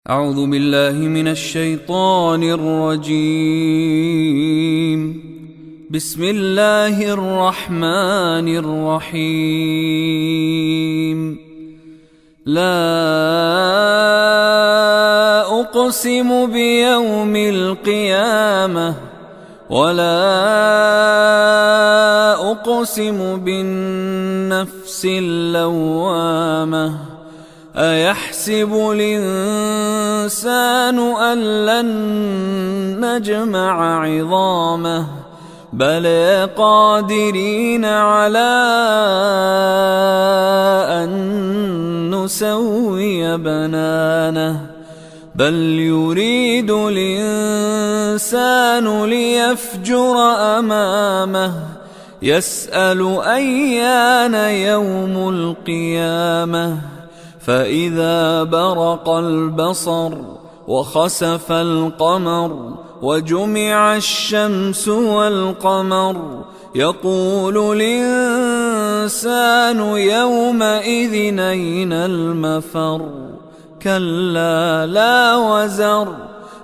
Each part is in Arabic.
أعوذ بالله من الشيطان الرجيم. بسم الله الرحمن الرحيم. لا أقسم بيوم القيامة ولا أقسم بالنفس اللوامة. أيحسب الإنسان أن لن نجمع عظامه بلى قادرين على أن نسوي بنانه بل يريد الإنسان ليفجر أمامه يسأل أيان يوم القيامة فإذا برق البصر وخسف القمر وجمع الشمس والقمر يقول الإنسان يومئذ أين المفر كلا لا وزر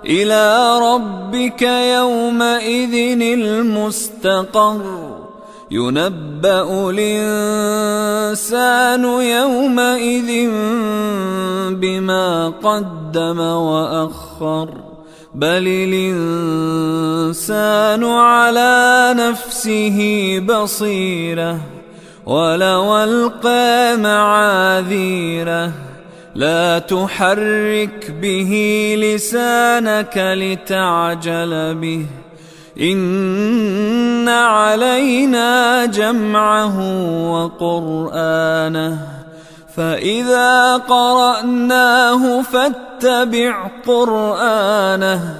إلى ربك يومئذ المستقر ينبأ الإنسان يومئذ بما قدم وأخر بل الإنسان على نفسه بصيرة ولو ألقى معاذيره لا تحرك به لسانك لتعجل به إن علينا جمعه وقرآنه فإذا قرأناه فاتبع قرآنه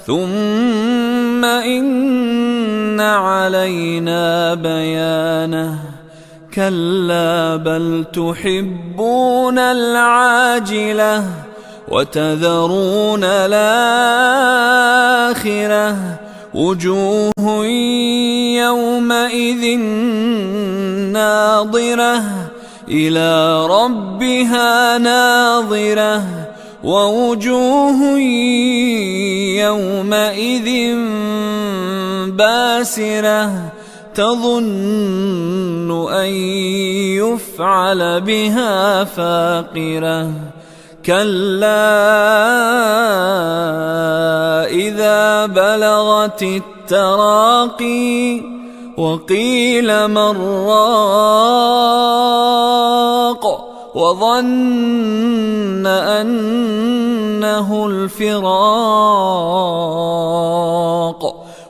ثم إن علينا بيانه كلا بل تحبون العاجلة وتذرون الآخرة وجوه يومئذ ناظرة إلى ربها ناظرة ووجوه يومئذ باسرة تظن أن يفعل بها فاقرة كلا إذا بلغت التراقي وقيل من راق وظن أنه الفراق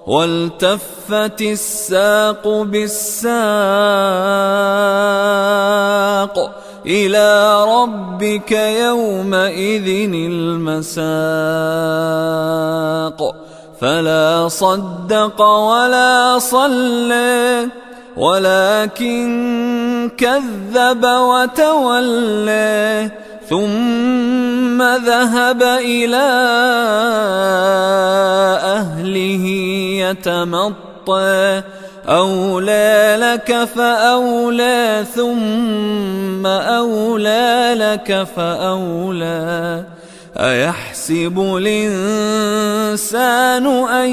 والتفت الساق بالساق إلى ربك يومئذ المساق فلا صدق ولا صلى ولكن كذب وتولى ثم ذهب إلى أهله يتمطى أولى لك فأولى ثم أولى لك فأولى أيحسب الإنسان أن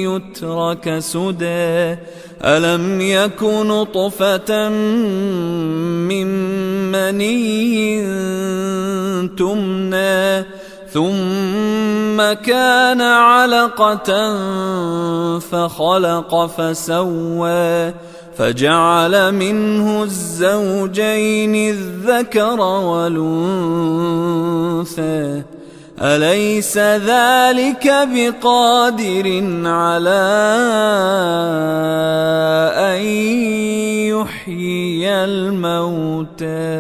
يترك سدى ألم يك نطفة من مني تمنى ثم كان علقة فخلق فسوى فجعل منه الزوجين الذكر والأنثى أليس ذلك بقادر على أن يحيي الموتى